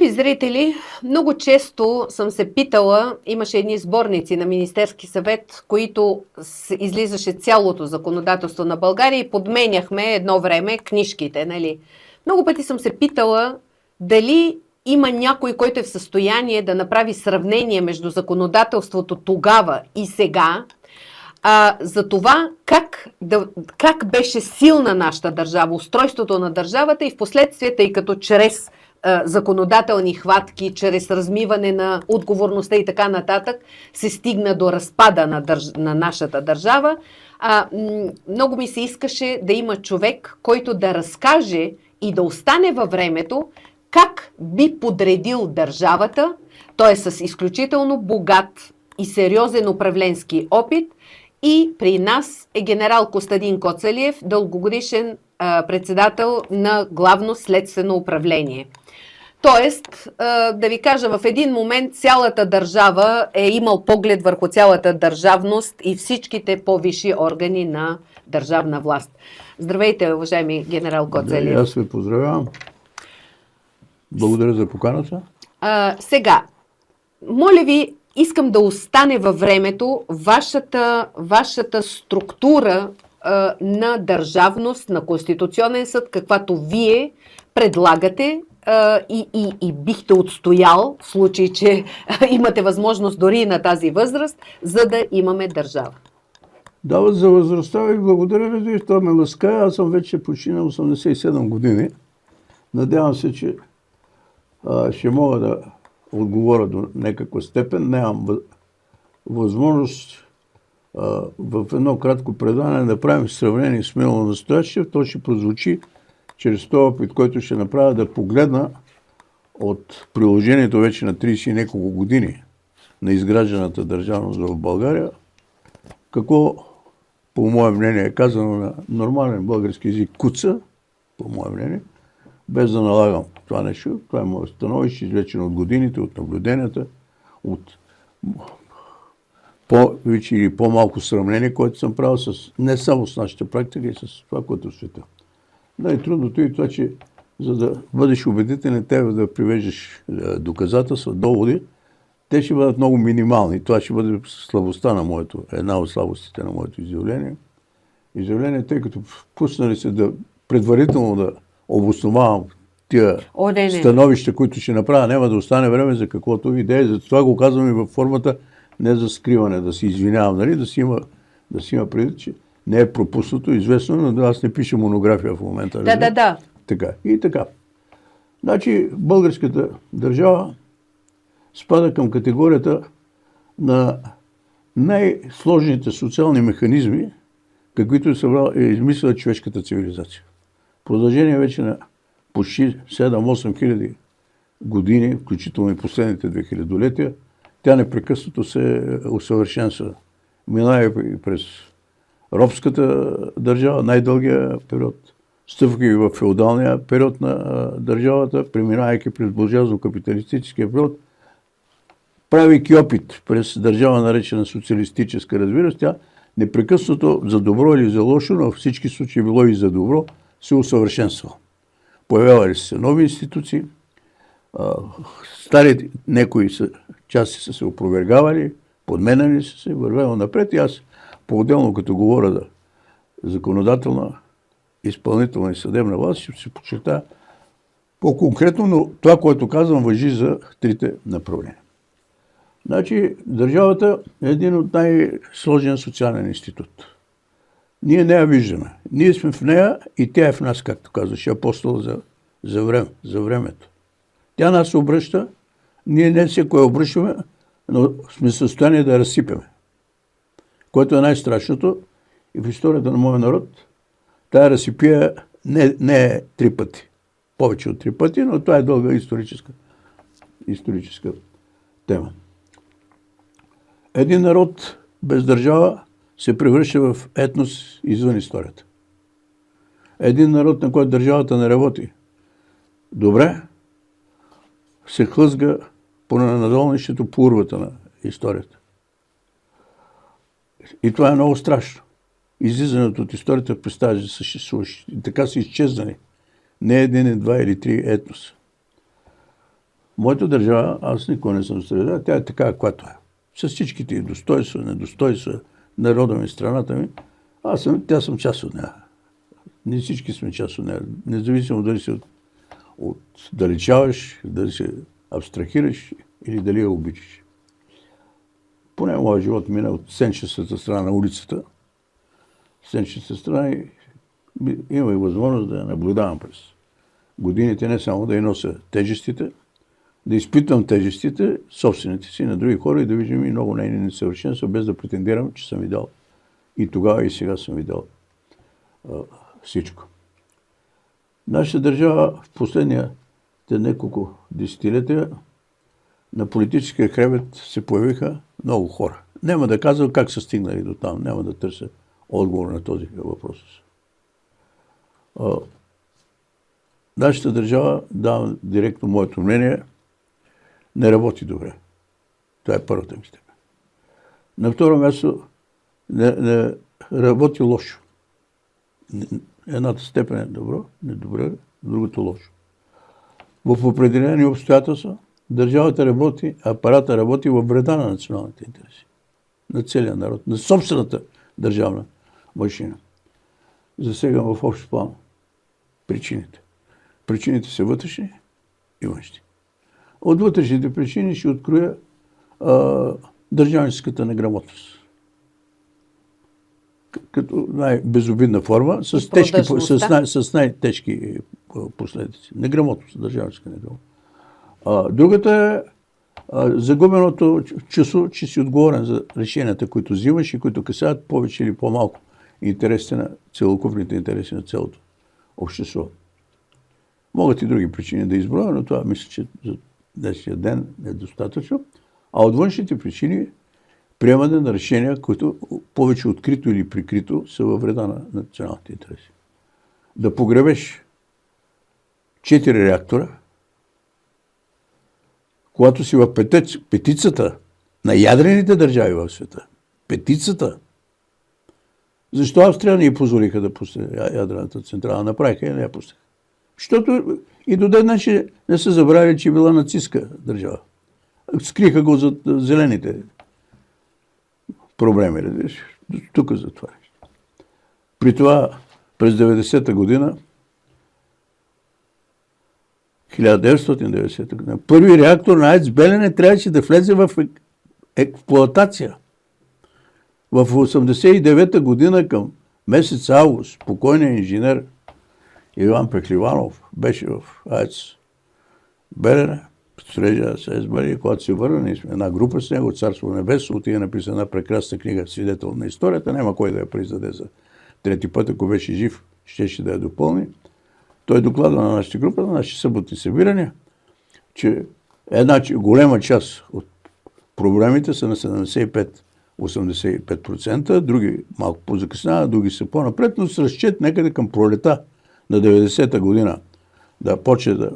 Скъпи зрители, много често съм се питала, имаше едни сборници на Министерски съвет, които излизаше цялото законодателство на България и подменяхме едно време книжките, нали? Много пъти съм се питала дали има някой, който е в състояние да направи сравнение между законодателството тогава и сега, за това как беше силна нашата държава, устройството на държавата и в последствие, тъй като чрез законодателни хватки, чрез размиване на отговорността и така нататък, се стигна до разпада на нашата държава. Много ми се искаше да има човек, който да разкаже и да остане във времето как би подредил държавата. Той е с изключително богат и сериозен управленски опит. И при нас е генерал Костадин Коцалиев, дългогодишен председател на Главно следствено управление. Тоест, да ви кажа, в един момент цялата държава е имал поглед върху цялата държавност и всичките по-висши органи на държавна власт. Здравейте, уважаеми генерал Коцалиев. Аз ви поздравявам. Благодаря за поканата. Сега, моля ви, искам да остане във времето вашата структура на държавност, на Конституционен съд, каквато вие предлагате и бихте отстоял, в случай, че имате възможност дори на тази възраст, за да имаме държава. Да, за възрастта ви благодаря ви, това ме ласкае. Аз съм вече почти на 87 години. Надявам се, че ще мога да отговоря до някаква степен. Нямам възможност в едно кратко предаване да правим сравнение с минало настояще. То ще прозвучи чрез този опит, който ще направя да погледна от приложението вече на 30 и няколко години на изгражданата държавност в България, какво, по мое мнение, е казано на нормален български език, куца, по мое мнение, без да налагам това нещо. Това е мое становище, извлечено от годините, от наблюденията, от повече или по-малко сравнение, което съм правил не само с нашата практика, и с това, което в света. Най-трудното е това, че за да бъдеш убедителен, трябва да привеждаш доказателства, доводи, те ще бъдат много минимални. Това ще бъде слабостта на една от слабостите на моето изявление. Изявление, тъй като пуснали се предварително да обосновавам тия становища, които ще направя, няма да остане време за каквото идея. Затова го казвам и във формата не за скриване, да се извинявам, нали? Да си има предвид, че не е пропуснато, известно, но аз не пиша монография в момента. Да. Така. И така. Значи, българската държава спада към категорията на най-сложните социални механизми, каквито е измислила човешката цивилизация. В продължение вече на почти 7-8 хиляди години, включително и последните 2 хилядолетия, тя непрекъснато се усъвършенства. Минава и през робската държава, най-дългия период, стъпки в феодалния период на държавата, преминавайки през буржуазно-капиталистическия период, правейки опит през държава, наречена социалистическа, разбира се, тя непрекъснато, за добро или за лошо, но в всички случаи било и за добро, се усъвършенства. Появявали се нови институции, стари някои части са се опровергавали, подменяли са се, вървело напред и аз по-отделно, като говоря за законодателна, изпълнителна и съдебна власт, ще се подчертая по-конкретно, но това, което казвам, важи за трите направления. Значи, държавата е един от най-сложен социален институт. Ние не я виждаме. Ние сме в нея и тя е в нас, както казваше апостол за времето. Тя нас обръща, ние не се кое обръщаме, но сме в състояние да я разсипеме. Което е най-страшното и в историята на моя народ тая разсипия не е 3 пъти. Повече от 3 пъти, но това е дълга историческа тема. Един народ без държава се превръща в етнос извън историята. Един народ, на който държавата не работи добре, се хлъзга по надолнището, по урвата на историята. И това е много страшно. Излизането от историята представя за съществуващи. И така са изчезнали не един, два или три етноса. Моята държава, аз никога не съм среда, тя е така, каквато е. С всичките и достойства, недостойства, народа ми, страната ми, тя съм част от нея. Ние всички сме част от нея. Независимо дали се отдалечаваш, дали се абстрахираш или дали я обичаш. Поне моят живот мина от сенчестата страна на улицата. Сенчестата страна и имах възможност да я наблюдавам през годините, не само да я нося тежестите, да изпитвам тежестите, собствените си на други хора и да виждам и много нейни несъвършенства, без да претендирам, че съм видял и тогава и сега съм видял всичко. Нашата държава в последните няколко десетилетия на политическия хребет се появиха много хора. Няма да казвам как са стигнали до там, няма да търся отговор на този въпрос. Нашата държава, давам директно моето мнение, не работи добре. Това е първата ми степен. На второ място, не работи лошо. Едната степен е добро, недобре, другото лошо. В определени обстоятелства държавата работи, апарата работи във вреда на националните интереси. На целия народ, на собствената държавна машина. Засегам в общ план причините. Причините са вътрешни и външни. От вътрешните причини ще откроя държавническата неграмотност. Като най-безобидна форма, с най-тежки последици. Неграмотност, държавническа неграмотност. Другата е загубеното чувство, че си отговорен за решенията, които взимаш и които касаят повече или по-малко интересите на целокупните интереси на цялото общество. Могат и други причини да изброя, но това мисля, че за днешния ден е достатъчно. А от външните причини приемане на решения, които повече открито или прикрито са във вреда на националните интереси. Да погребеш 4 реактора, когато си в петицата на ядрените държави в света. Петицата. Защо Австрия не й позволиха да пусне ядрената централа? Направиха и не я пуснаха. Защото и до ден днешен не са забравили, че е била нацистска държава. Скриха го за зелените проблеми. Тук за това. При това през 90-та година, 1990 година, първи реактор на АЕЦ Белене трябваше да влезе в експлоатация. В 1989 година към месец август покойният инженер Иван Пехливанов беше в АЕЦ Белене, строежа с АЕЦ Белене, когато се върна, ние сме една група с него, Царство небесно, отиде написа една прекрасна книга, свидетел на историята, няма кой да я признаде за трети път, ако беше жив, щеше да я допълни. Той докладва на нашата група, на нашите съботни събирания, че една голема част от проблемите са на 75-85%, други малко по-закъсняват, други са по-напред, но с разчет някъде към пролета на 90-та година да почне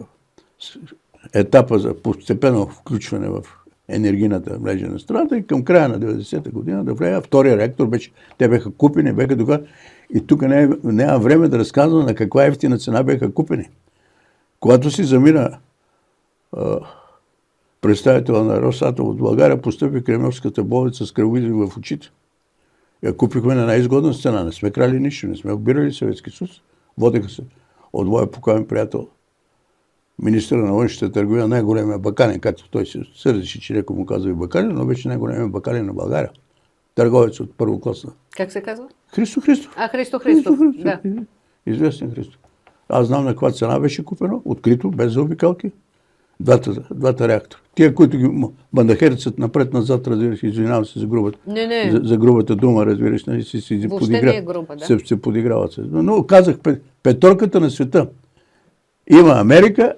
етапа за постепенно включване в енергийната мрежа на страната и към края на 90-та година да влезе втория реактор. Те бяха купени, бяха доклад. И тук няма време да разказвам на каква ефтина цена бяха купени. Когато си замина представител на Росатом от България, постъпи в Кремлевската болница с кръвоизлив в очите. Я купихме на най-изгодна цена. Не сме крали нищо, не сме обирали Съветски съюз. Водеха се от моя покоен приятел, министъра на външната търговия, най-големия бакалин, както той се сърдеше, че някой му казва и бакалин, но беше най-големия бакалин на България. Търговец от първокласна. Как се казва? Христо Христов. Христо Христов. Да. Известен Христо. Аз знам на каква цена беше купено, открито, без заобикалки, двата реактора. Тия, които ги бандахерцат напред-назад, разбираш, извинявам се за грубата, за грубата дума, разбираш, се подиграват. Но казах, петорката на света. Има Америка,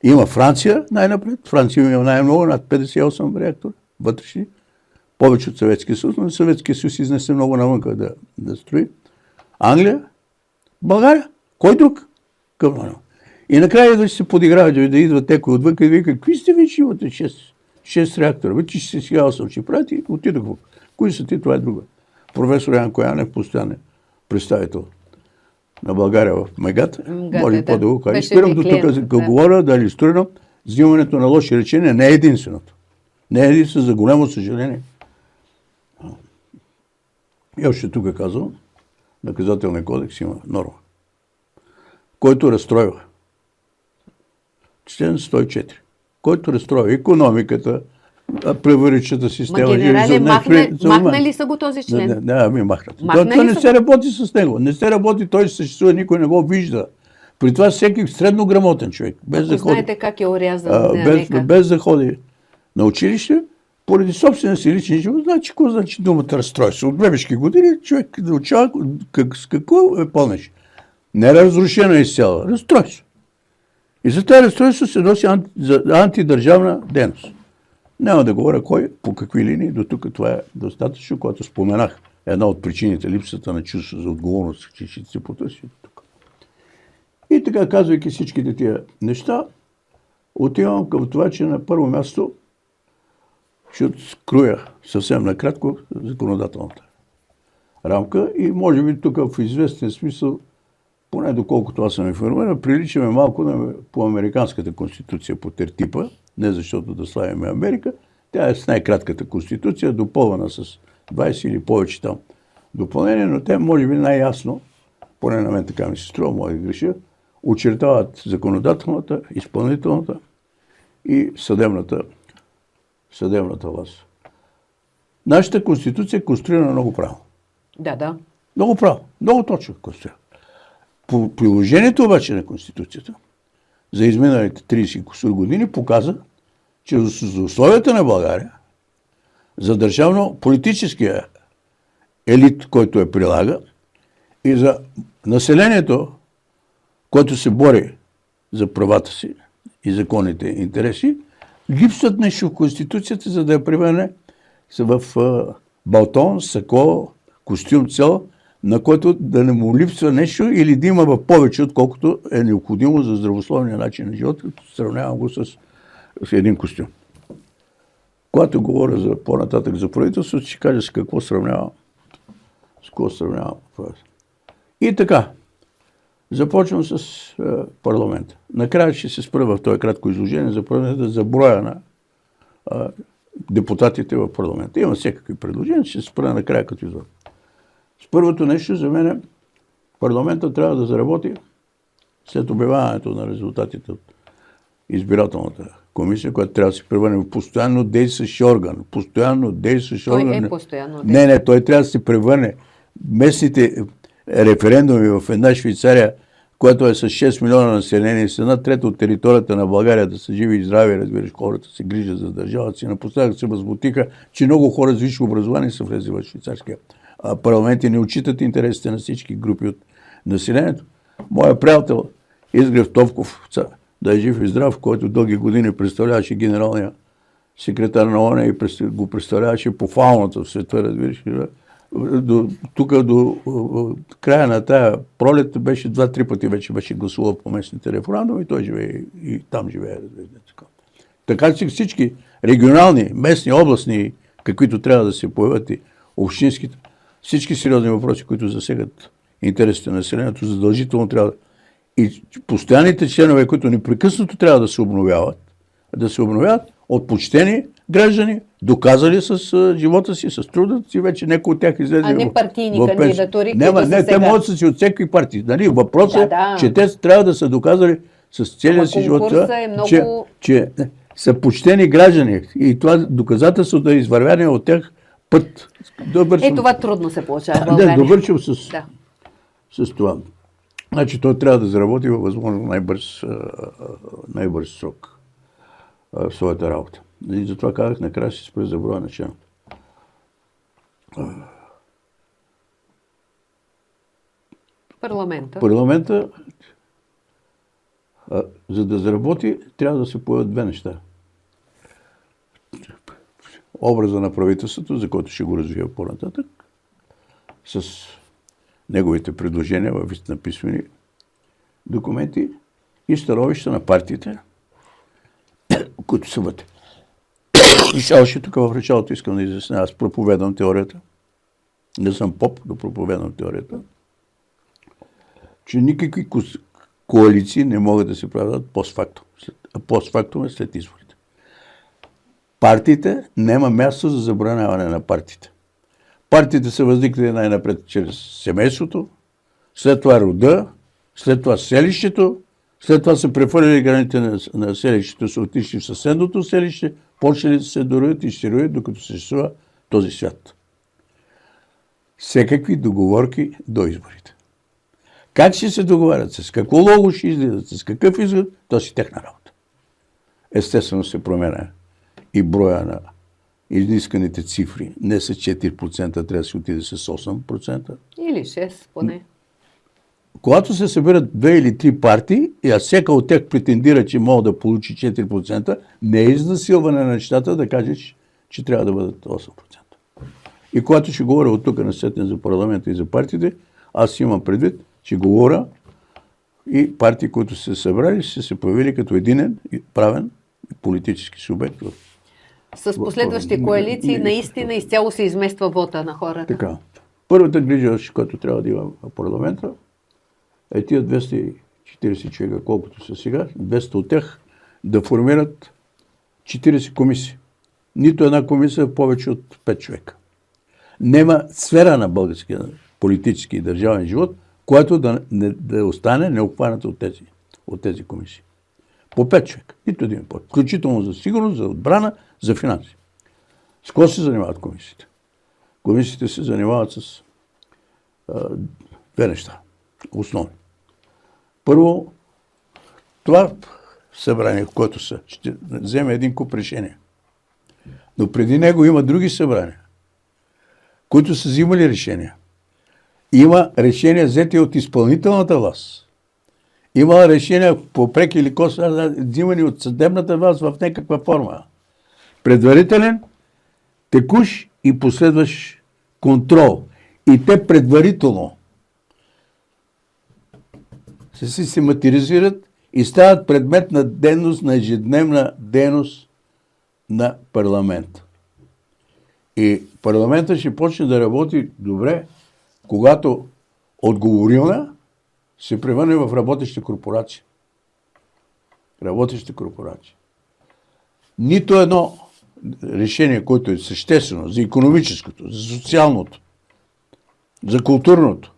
има Франция най-напред. Франция има най-много, над 58 реактора вътрешни. Повече от Съветския съюз, но Съветския съюз изнесе много навънка да строи. Англия, България, кой друг? И накрая да се подиграват, да идват теко отвън и вика, какви сте ви, че имате 6 реактора? Вече ще сега 8 ще правите и отидох. Кои са ти, това е друга. Професор Янко Янев, постоянен представител на България в Мегата. Може по да го кажа. Спирам до тук, да говоря, да илюстрирам. взимането на лоши решения не е единственото. Не е единствено, за голямо съжаление. И още тук казвам, наказателния кодекс има норма, който разстройва. Член 104. Който разстрои икономиката, преворичната система. Генерале, махнали са го този член? Не, ми махнат. Това не се работи с него. Не се работи, той съществува, никой не го вижда. При това всеки средно грамотен човек, без да ходи. Знаете как е орязан без да ходи на училище, поради собствения си личен живот, значи какво значи думата разстройство? От бебешки години човек да учава с какво е пълнеш. Не разрушено изцяло, разстройство. И за това разстройство се носи за антидържавна дейност. Няма да говоря кой, по какви линии, до тук това е достатъчно, когато споменах една от причините, липсата на чувство за отговорност, че ще се потърси тук. И така, казвайки всичките тия неща, отивам към това, че на първо място ще откроя съвсем накратко законодателната рамка и може би тук в известен смисъл, поне доколкото аз съм информиран, приличаме малко по американската конституция по тертипа, не защото да славяме Америка, тя е с най-кратката конституция, допълвана с 20 или повече там допълнения, но те може би най-ясно, поне на мен така ми се струва, може да греша, очертават законодателната, изпълнителната и съдебната власт. Нашата конституция е конструирана много правилно. Да. Много правилно, много точно конструирана. По приложението обаче на конституцията за изминалите 30 кусур години показа, че за условията на България, за държавно-политическия елит, който я прилага, и за населението, което се бори за правата си и законните интереси, липсват нещо в Конституцията, за да я превърне в балтон, сако, костюм цел, на който да не му липсва нещо или да има в повече, отколкото е необходимо за здравословния начин на живота, като сравнявам го с един костюм. Когато говоря за по-нататък за правителството, ще кажа с какво сравнявам. И така, започвам с парламента. Накрая ще се спра в това кратко изложение за парламента, за броя на депутатите в парламента. Има всякакви предложения, ще се спра накрая като изложение. С първото нещо за мен парламентът трябва да заработи след обявяването на резултатите от избирателната комисия, която трябва да се превърне в постоянно действащ орган. Той е постоянно. Не, той трябва да се превърне местните референдуми в една Швейцария, която е с 6 милиона население, с една трета от територията на България да са живи и здрави, разбираш, хората се грижат за държавата си. Напоследък се възмутиха, че много хора с висше образование са влезли в швейцарския парламент и не отчитат интересите на всички групи от населението. Моя приятел Изгрев Товков, да е жив и здрав, който дълги години представляваше генералния секретар на ООН и го представляваше по фауната в света, разбираш. Тук до края на тая пролет беше 2-3 пъти вече беше гласувал по местните референдуми и той живее и там живее. Така че всички регионални, местни, областни, каквито трябва да се появят и общинските, всички сериозни въпроси, които засегат интересите на населението, задължително трябва и постоянните членове, които непрекъснато трябва да се обновяват от почтени граждани, доказали с живота си, с труда си, вече някои от тях излезе. А не партийни кандидатури, те могат да си от всеки партии. Нали? Въпросът е, че те трябва да са доказали с целия си живот, че са почтени граждани. И това доказателството е извървяне от тях път. Това трудно се получава в България. Довършим с това. Значи той трябва да заработи във възможно най-бърз срок в своята работа. И затова казах, накрая ще спре за броя на членовете. Парламента, за да заработи, трябва да се появят две неща. Образа на правителството, за който ще го развия по-нататък, с неговите предложения в вид на писмени документи и становища на партиите, които са вътре. И още тук в началото искам да изясня. Аз проповедам теорията. Не съм поп, но проповедам теорията. Че никакви коалиции не могат да се правят постфактум след изборите. Партиите няма място за забраняване на партиите. Партиите са възникнали най-напред чрез семейството, след това рода, след това селището, след това са прехвърляли граните на селището, са отишли в съседното селище, почнали да се дороят и ще роят, докато съществува този свят. Всекакви договорки до изборите. Как ще се договарят, с какво лого ще излизат, с какъв изглед, то си техна работа. Естествено се променя и броя на изисканите цифри. Не с 4%, трябва да се отиде с 8%. Или 6 поне. Когато се събират 2 или 3 партии, и всяка от тях претендира, че може да получи 4%, не е изнасилване на нещата да кажеш, че трябва да бъдат 8%. И когато ще говоря от тук насетне за парламента и за партиите, аз имам предвид, че говоря и партии, които се събрали, ще се появили като единен и правен политически субект. С последващи коалиции наистина изцяло се измества вота на хората. Така. Първата грижа, която трябва да има в парламента, е тия 240 човека, колкото са сега, 200 от тях да формират 40 комисии. Нито една комисия повече от 5 човека. Нема сфера на българския политически и държавен живот, която да остане необхваната от тези комисии. По 5 човека. Нито един повече. Включително за сигурност, за отбрана, за финанси. С какво се занимават комисиите? Комисиите се занимават с две неща. Основни. Първо, това събрание, в което ще вземе един куп решения. Но преди него има други събрания, които са взимали решения. Има решения взети от изпълнителната власт. Има решения по прек или косвен взимани от съдебната власт в някаква форма. Предварителен, текущ и последващ контрол. И те предварително се систематизират и стават предмет на дейност, на ежедневна дейност на парламента. И парламента ще почне да работи добре, когато отговорилна се превърне в работеща корпорация. Работеща корпорация. Нито едно решение, което е съществено за икономическото, за социалното, за културното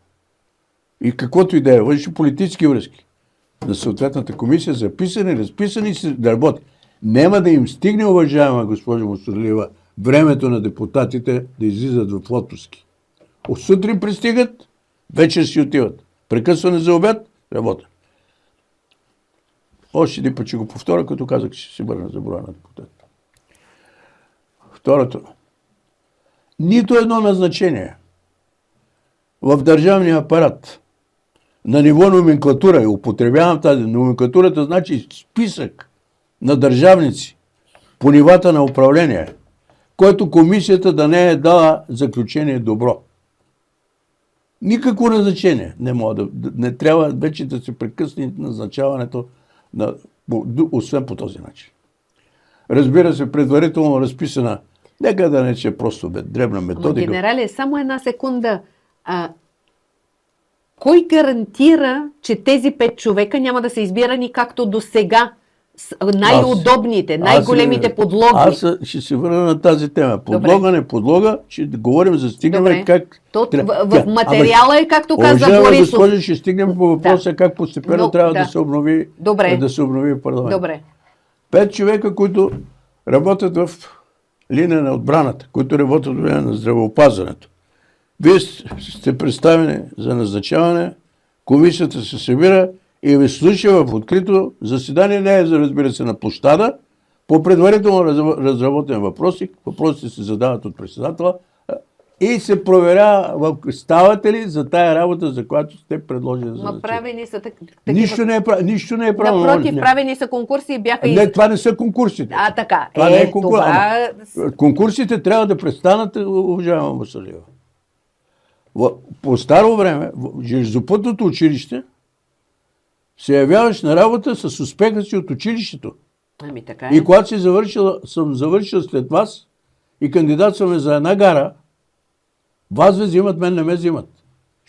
и каквото и да е, външно политически връзки на съответната комисия, записани, разписани и да работи. Нема да им стигне, уважаема госпожа Мусорлиева, времето на депутатите да излизат в отпуски. От сутрин пристигат, вечер си отиват. Прекъсване за обяд, работа. Още един път ще го повторя, като казах, че ще се върна за броя на депутатите. Второто. Нито едно назначение в държавния апарат на ниво номенклатура, и употребявам тази номенклатурата, значи списък на държавници по нивата на управление, който комисията да не е дала заключение добро. Никакво назначение не трябва вече да се прекъсне назначаването, освен по този начин. Разбира се, предварително разписана, нека да не че просто дребна методика. Генерале, само една секунда. Кой гарантира, че тези 5 човека няма да са избирани както до сега? Най-удобните, най-големите подлоги. Аз ще се върна на тази тема. Подлога, не подлога, ще говорим за стигнем как... В материала е, както каза Борисов. Госпожа, ще стигнем по въпроса как постепенно трябва да се обнови парламент. Добре. 5 човека, които работят в линия на отбраната, които работят в линия на здравеопазването. Вие сте представени за назначаване, комисията се събира и ви слуша в открито заседание, не е за, разбира се, на площада, по предварително разработен въпросик, въпросите се задават от председателя и се проверява ставате ли за тая работа, за която сте предложили за начало. Правени са такива... Нищо не е правилно. Напротив, правени са конкурси и бяха... Не, това не са конкурсите. Така. Това не е конкурс. Конкурсите трябва да престанат, уважаема Мусорлиева. По старо време, в железопътното училище, се явяваш на работа с успеха си от училището. Така е. И когато съм завършил след вас и кандидатстваме за една гара, вас ви взимат, мен не ме взимат.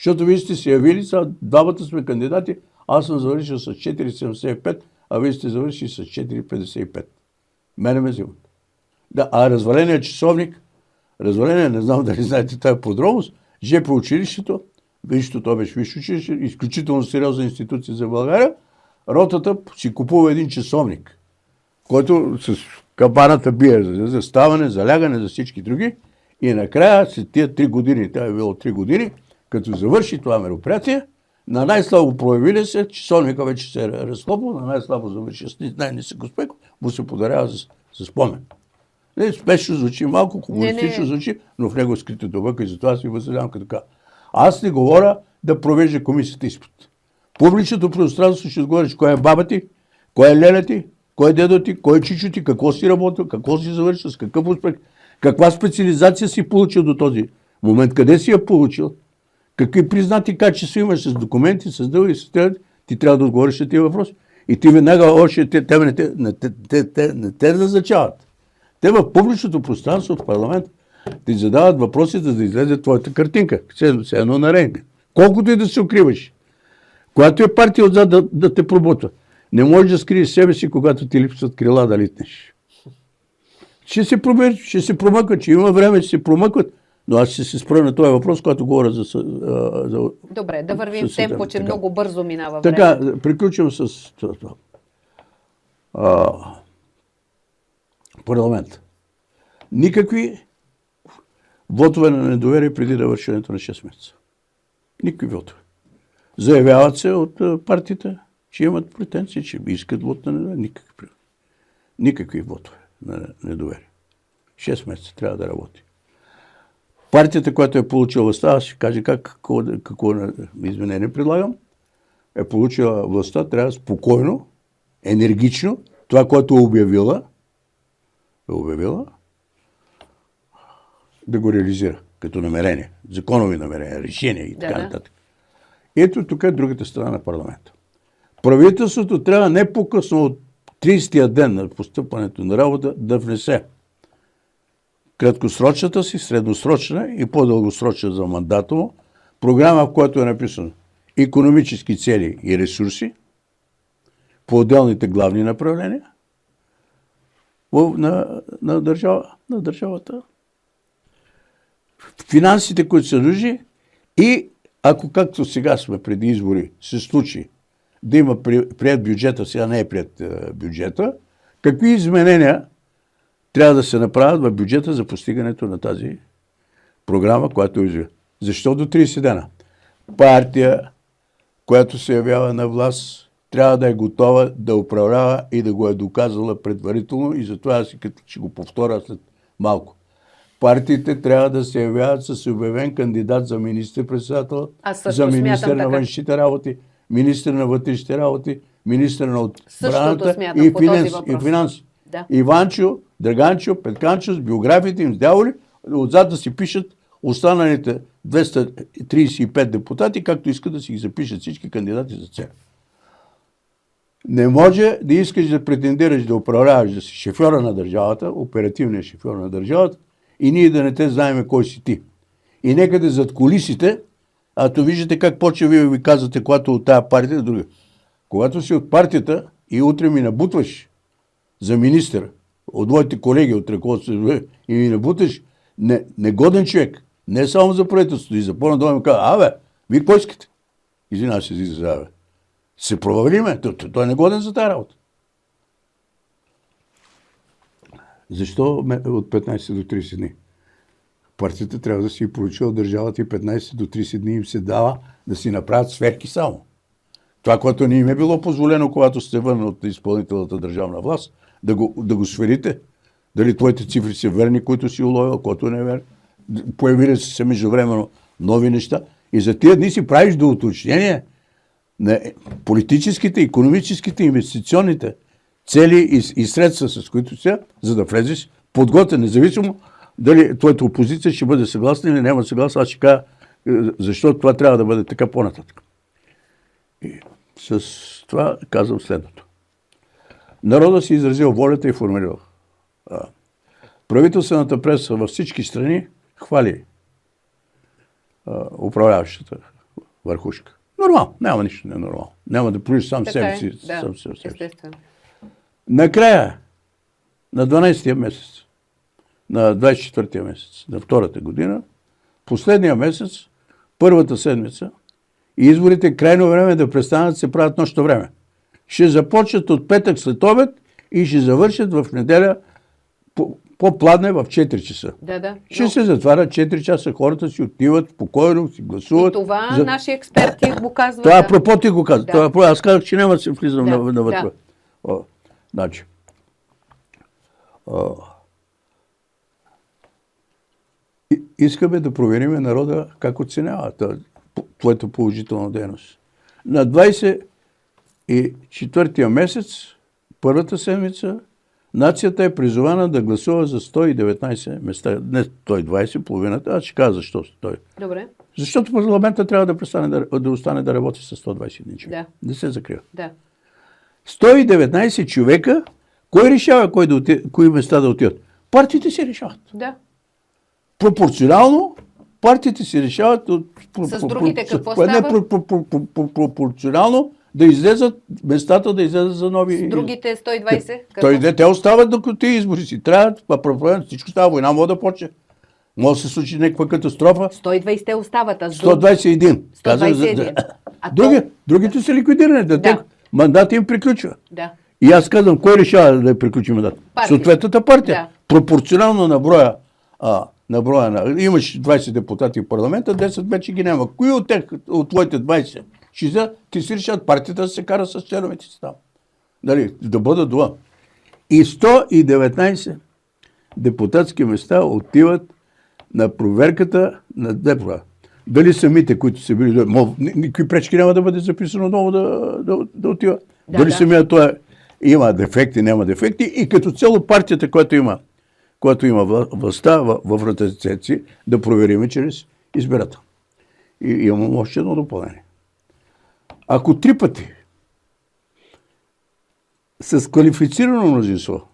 Защото вие сте се явили, сега двамата сме кандидати, аз съм завършил с 4,75, а вие сте завършили с 4,55. Мене ме взимат. Да, а разваления часовник, не знам дали знаете тази подробност, ЖП училището, вижте, то беше висше училище, изключително сериозна институция за България, ротата си купува един часовник, който с кабаната бие за ставане, за лягане, за всички други. И накрая, след тия 3 години, това е било 3 години, като завърши това мероприятие, на най-слабо проявили се, часовника вече се е разхлопал, на най-слабо завърши с най-нисък успех, му се подарява за спомен. Спешно звучи, малко комунистично звучи, но в него е скрита дълбока и затова си възседавам като така. Аз не говоря да провежда комисията изпит. Публичното пространство ще отговориш кой е баба ти, кой е леля ти, кой е дедо ти, кой е чичо ти, какво си работил, какво си завършил, с какъв успех, каква специализация си получил до този момент, къде си я получил, какви признати качества имаш с документи, с дълги, с тези, ти трябва да отговориш на тези въпроси. И ти веднага още не те назначават. Те в публичното пространство, в парламент, ти задават въпросите, за да излезе твоята картинка. Все едно на рентген. Колкото и да се укриваш. Когато е партия отзад да те пробутва. Не можеш да скриеш себе си, когато ти липсват крила да литнеш. Ще се промъкват, че има време, ще се промъкват. Но аз ще се спра на този въпрос, когато говоря за Добре, да вървим в темпо, че така. Много бързо минава време. Така, приключвам с това. Парламент. Никакви вотове на недоверие преди да вършенето на 6 месеца. Никакви вотове. Заявяват се от партията, че имат претенции, че искат вод на недоверие. Никакви вотове на недоверие. 6 месеца трябва да работи. Партията, която е получила властта, аз ще кажа какво изменение предлагам, е получила властта, трябва спокойно, енергично, това, което е обявила, да го реализира като намерение, законови намерения, решения и така нататък. Ето тук е другата страна на парламента. Правителството трябва не по-късно от 30-тия ден на постъпването на работа да внесе краткосрочната си, средносрочна и по-дългосрочна за мандата му програма, в която е написано икономически цели и ресурси по отделните главни направления на държавата, финансите, които са нужни и ако както сега сме преди избори се случи да има прият бюджета, сега не е прият бюджета, какви изменения трябва да се направят в бюджета за постигането на тази програма, която е. Защо до 30 дена? Партия, която се явява на власт, трябва да е готова да управлява и да го е доказала предварително и затова аз ще го повторя след малко. Партиите трябва да се явяват с обявен кандидат за министър-председател, за министър на външните работи, министър на вътрешните работи, министър на отбраната и финанси. Да. Иванчо, Драганчо, Петканчо, с биографиите им с дяволи, отзад да си пишат останалите 235 депутати, както искат да си ги запишат всички кандидати за цел. Не може да искаш да претендираш да управляваш, да си шофьора на държавата, оперативният шофьор на държавата, и ние да не те знаем кой си ти. И некъде зад кулисите, то виждате как почва ви казвате, когато от тая партия, друга. Когато си от партията и утре ми набутваш за министър, от твоите колеги от ръководството и ми набуташ негоден човек, не само за правителството, и за по-надолу ми казва, вие какво искате? Извинявам се за изразяване. Се провалиме, той е негоден за тази работа. Защо от 15 до 30 дни? Партията трябва да си получи от държавата и 15 до 30 дни им се дава да си направят сверки само. Това, което не им е било позволено, когато сте вън от изпълнителната държавна власт, да го сверите. Дали твоите цифри са верни, които си уловил, което не е верно. Появили се междувременно нови неща. И за тия дни си правиш до уточнение на политическите, икономическите, инвестиционните цели и средства, с които са, за да влезеш подготвен, независимо дали твоята опозиция ще бъде съгласна или няма съгласна. Аз ще кажа, защо това трябва да бъде така по-нататък. И с това казвам следното. Народът си изразил волята и формулирал. Правителствената преса във всички страни хвали управляващата върхушка. Нормално, няма нищо ненормално. Няма да проявиш сам Така себе е, си. да, Сам себе си. естествено. Накрая, на 12-тия месец, на 24-тия месец, на втората година, последния месец, първата седмица, и изборите крайно време да престанат да се правят нощно време. Ще започнат от петък след обед и ще завършат в неделя по-пладне в 4 часа. Да. Ще се затварят 4 часа, хората си отиват спокойно, си гласуват. И това наши експерти го казват. Това апропо ти го казват. Да. Аз казах, че няма да се влизам навътре. Да. Значи, искаме да проверим народа как оценява твоята положителна дейност. На 24-тия месец, първата седмица, нацията е призована да гласува за 119 места. Не 120, половината, аз ще кажа защо 100. Добре. Защото парламента трябва да престане да остане да работи с 121 човека. Да. Не се закрива. Да. 119 човека, кой решава кои места да отидат? Партиите си решават. Да. Пропорционално партиите си решават С другите какво става? Пропорционално да излезат местата, да излезат за нови... С другите 120? Те остават докато тези избори си. Трябва, всичко става, война може да почне. Може да се случи някаква катастрофа. 120 остават, а с 121. 121. Другите са ликвидирани. Да. Мандат им приключва. Да. И аз казвам, кой решава да приключи мандат? Съответната партия. Да. Пропорционално на броя имаш 20 депутати в парламента, 10 вече ги няма. Кои от тях, от твоите 20, ти си решат партията да се кара с членовете си там. Дали, да бъдат това. И 119 депутатски места отиват на проверката на ДЕПРА. Дали самите, които са били... Никакви пречки няма да бъде записано много да отива. Дали самия това има дефекти, няма дефекти. И като цяло партията, която има властта в ръцете си, да провериме чрез избирател. И имам още едно допълнение. Ако 3 пъти с квалифицирано мнозинство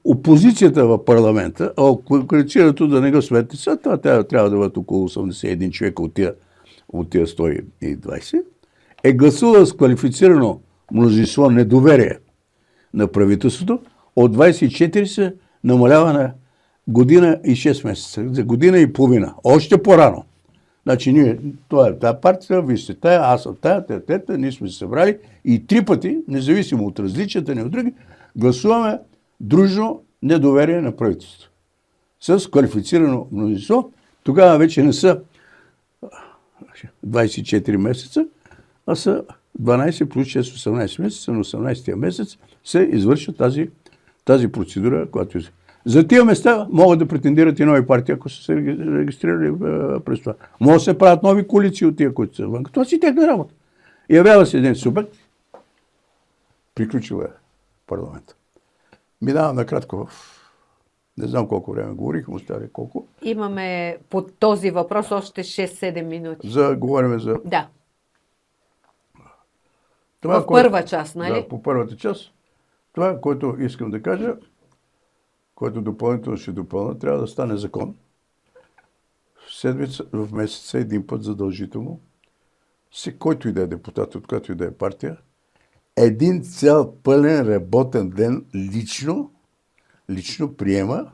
опозицията в парламента, коалицирането да не го сметне, това трябва да бъдат около 81 човека от тия 120, е гласувал с квалифицирано мнозинство недоверие на правителството, от 24 се намалява на година и 6 месеца, за година и половина. Още по-рано. Значи това е тази партия, вие сте тая, аз съм тая, ние сме се събрали и 3 пъти, независимо от различията ни от други, гласуваме дружно недоверие на правителството. С квалифицирано мнозинство, тогава вече не са 24 месеца, а са 12 плюс 6, 18 месеца. На 18-тия месец се извършва тази процедура, която е. За тия места могат да претендират и нови партии, ако са се регистрирали през това. Могат да се правят нови коалиции от тия, които са вън. Това си тяхна работа. Явява се един субект, приключил е парламента. Минавам накратко не знам колко време говорих, му оставя колко. Имаме по този въпрос още 6-7 минути. Говорим за... Да. Това, първа част, нали? Да, по първата част. Това, което искам да кажа, който допълнително ще допълна, трябва да стане закон. В месеца един път задължително, който и да е депутат, от която и да е партия, един цял пълен работен ден лично приема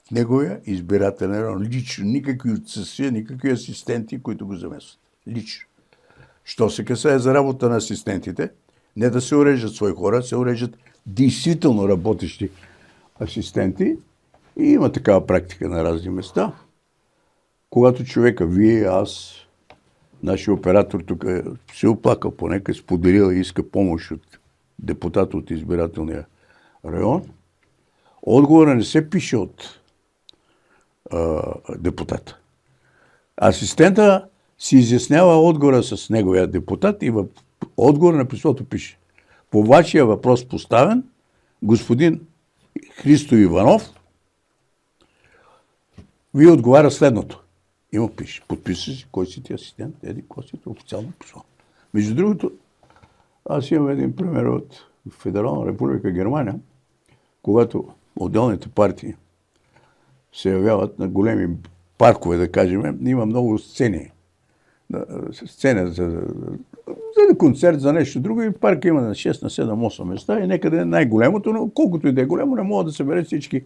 в неговия избирателен район. Лично, никакви отсъствия, никакви асистенти, които го заместват. Лично. Що се касае за работа на асистентите, не да се уреждат свои хора, се уреждат действително работещи асистенти. И има такава практика на разни места. Когато човека, вие, аз, нашия оператор тук се оплакал, понека е споделил и иска помощ от депутата от избирателния район, отговора не се пише от депутата. Асистента си изяснява отговора с неговия депутат и в отговор на писмото пише: по вашия въпрос поставен, господин Христо Иванов ви отговаря следното. Има пише. Подписа си, кой си ти асистент, кой си ти официално писмо. Между другото, аз имам един пример от Федерална република Германия, когато отделните партии се явяват на големи паркове, да кажем, има много сцени сцена за концерт, за нещо друго и парка има на 6, на 7, 8 места и некъде е най-големото, но колкото и да е големо, не могат да съберат всички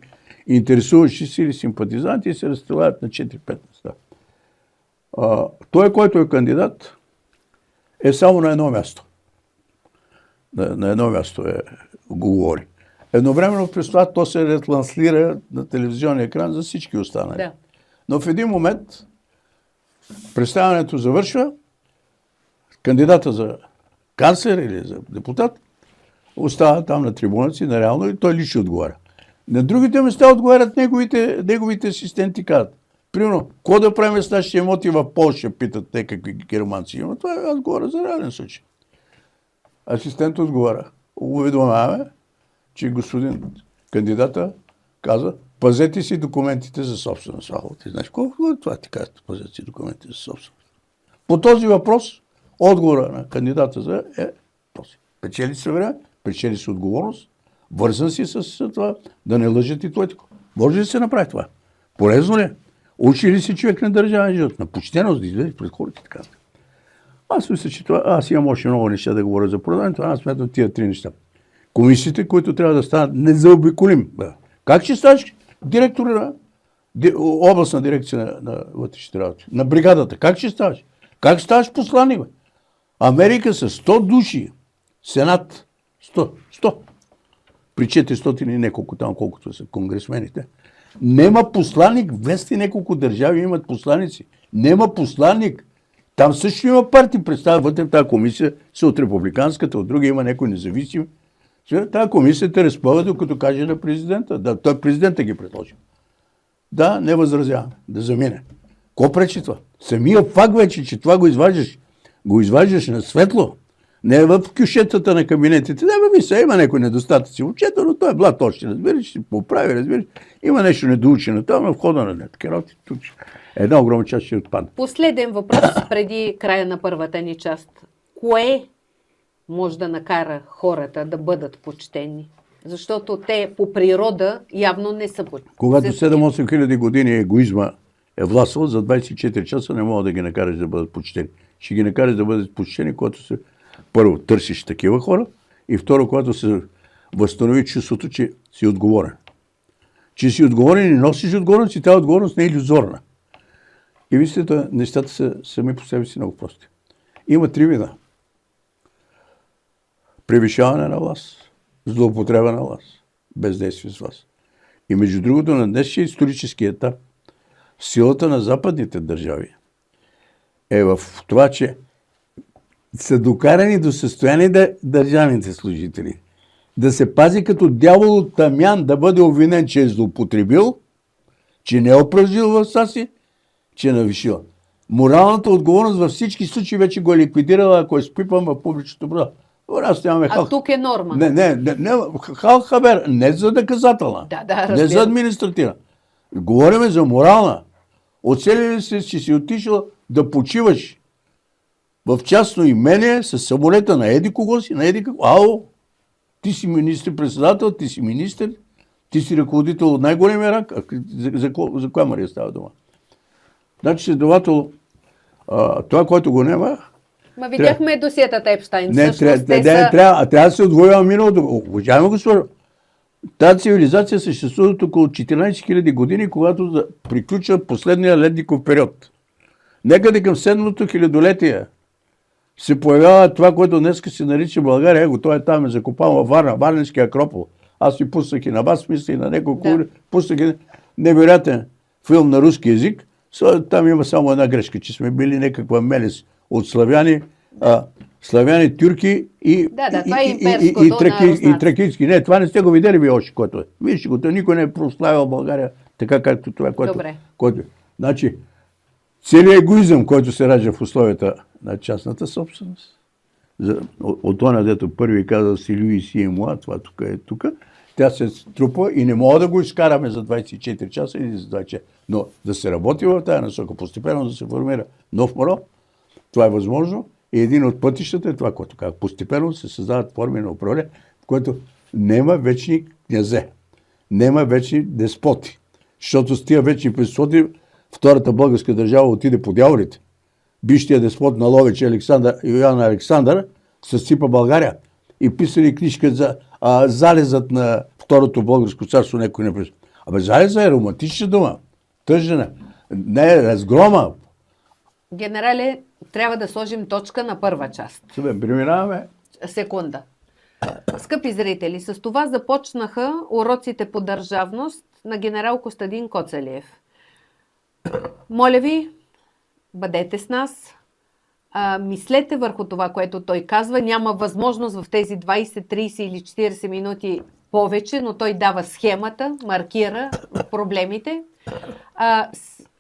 интересуващи си или симпатизанти и се разстреляват на 4-5 места. Той, който е кандидат, е само на едно място. На едно място го говори. Едновременно през това то се ретланслира на телевизионния екран за всички останали. Да. Но в един момент представянето завършва, кандидата за канцлер или за депутат остава там на трибуната си, нареално, и той лично отговаря. На другите места отговарят неговите асистенти, казват. Примерно, какво да правим с нашите имоти в Полша, питат те какви германци има. Това аз говоря за реален случай. Асистент отговаря. Уведомяваме, че господин кандидата каза, пазете си документите за собственост. Ти знаеш колко това ти казват, пазете си документите за собственост. По този въпрос, отговора на кандидата за този. Печели се време, печели се отговорност, вързан си с това, да не лъжат и тлетко. Може ли да се направи това? Полезно ли е? Учи ли си човек на държавен живот? На почтеност да излезе пред хората и така. Аз мисля, че това, аз имам още много неща да говоря за продаването, аз смятам тия 3 неща. Комисиите, които трябва да станат незаобиколим. Как ще ставаш директор на областна дирекция на вътрешните работи? На бригадата. Как ще ставаш? Как ставаш посланник? Америка с 100 души. Сенат 100. При 400 и неколко там, колкото са конгресмените. Нема посланник. 200 няколко държави имат посланици. Нема посланник. Там също има партии. Представя вътре в тази комисия са от републиканската, от друга има някой независим. Тази комисия те разпъва, докато каже на президента. Да, той президента ги предложи. Да, не възразяваме. Да замине. Ко пречи това? Самия факт вече, че това го изваждаш на светло. Не е в кюшетата на кабинетите. Да, има някои недостатъци в отчета, но той е блат още, разбираш, ще поправи, разбираш. Има нещо недоучено там, но в хода на такива работи, тук една огромна част ще отпадне. Последен въпрос преди края на първата ни част. Кое може да накара хората да бъдат почтени? Защото те по природа явно не са почтени. Когато 7-8 хиляди години егоизма е властвал, за 24 часа не мога да ги накараш да бъдат почтени. Ще ги накараш да бъдат почтени, когато се първо търсиш такива хора и второ, когато се възстанови чувството, че си отговорен. Че си отговорен и носиш отговорност и тази отговорност не е илюзорна. И вижте, нещата са сами по себе си много прости. Има 3 вида. Превишаване на власт, злоупотреба на власт, бездействие с власт. И между другото, на днешния исторически етап, силата на западните държави е в това, че са докарани до състояние държавните служители да се пази като дявол от тамян, да бъде обвинен, че е злоупотребил, че не е упражнил властта си, че е навишил. Моралната отговорност във всички случаи вече го е ликвидирала, ако е спипан в публичното бро. Тук е норма. Не, хабер, не за наказателна, не за административна. Говориме за морална. Оцелили се, че си отишъл да почиваш в частно имение с самолета на еди кого си, на еди какво. Ти си министр-председател, ти си министр, ти си ръководител от най-големия ранг. За коя Мария става дума? Значи, следователно, това, което го няма... Видяхме досиетата Епстайн. Трябва да се отвоява миналото. Уважаема господа, тази цивилизация съществува от около 14 000 години, когато приключва последния ледников период. Некъде към 7-то хилядолетие се появява това, което днес се нарича България. Той е там, е закопан във Варна, Варненския акропол. Аз си пуснах и на вас, мисля и на няколко. Пуснах и невероятен филм на руски език. Там има само една грешка, че сме били някаква мелес от славяни, тюрки и тракийски. Не, това не сте го видели ви още, което е. Вижте го, никой не е прославил България така, както това, което е. Значи, целият егоизъм, който се ражда в условията на частната собственост, от това, дето първи казал си Люи си и Муа, това тук е тук, тя се струпва и не мога да го изкараме за 24 часа или за 2 часа. Но да се работи в тази насока, постепенно да се формира нов морал, това е възможно. И един от пътищата е това, което казах. Постепенно се създават форми на управление, в което нема вечни князе, нема вечни деспоти. Защото с тия вечни деспоти втората българска държава отиде по дяволите. бившия деспот на Ловеч Йоан Александър съсипа България и писали книжка за залезът на Второто българско царство, някой не пише. Абе, залеза е романтична дума, тъжена, не е разгрома. Генерале, трябва да сложим точка на първа част. Сега, преминаваме. Секунда. Скъпи зрители, с това започнаха уроците по държавност на генерал Костадин Коцалиев. Моля ви, бъдете с нас, мислете върху това, което той казва. Няма възможност в тези 20, 30 или 40 минути повече, но той дава схемата, маркира проблемите.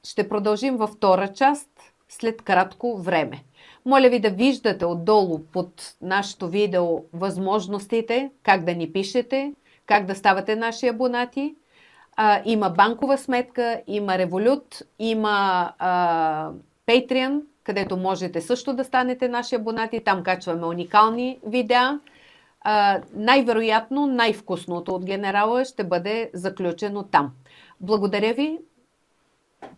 Ще продължим във втора част след кратко време. Моля ви да виждате отдолу под нашето видео възможностите, как да ни пишете, как да ставате наши абонати. Има банкова сметка, има Revolut, има Patreon, където можете също да станете наши абонати. Там качваме уникални видеа. Най-вероятно, най-вкусното от генерала ще бъде заключено там. Благодаря ви.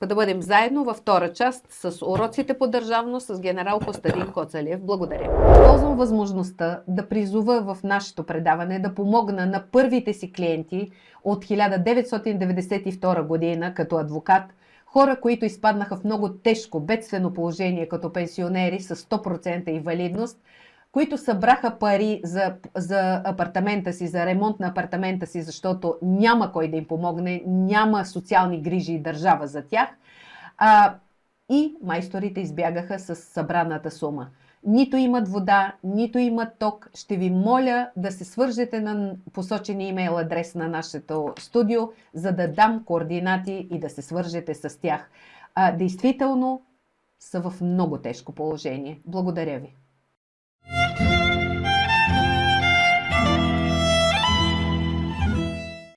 Да бъдем заедно във втора част с уроците по държавност с генерал Костадин Коцалиев. Благодаря. Ползвам възможността да призова в нашето предаване да помогна на първите си клиенти от 1992 година като адвокат, хора, които изпаднаха в много тежко бедствено положение като пенсионери с 100% инвалидност, които събраха пари за апартамента си, за ремонт на апартамента си, защото няма кой да им помогне, няма социални грижи и държава за тях. И майсторите избягаха с събраната сума. Нито имат вода, нито имат ток. Ще ви моля да се свържете на посочения имейл адрес на нашето студио, за да дам координати и да се свържете с тях. Действително са в много тежко положение. Благодаря ви.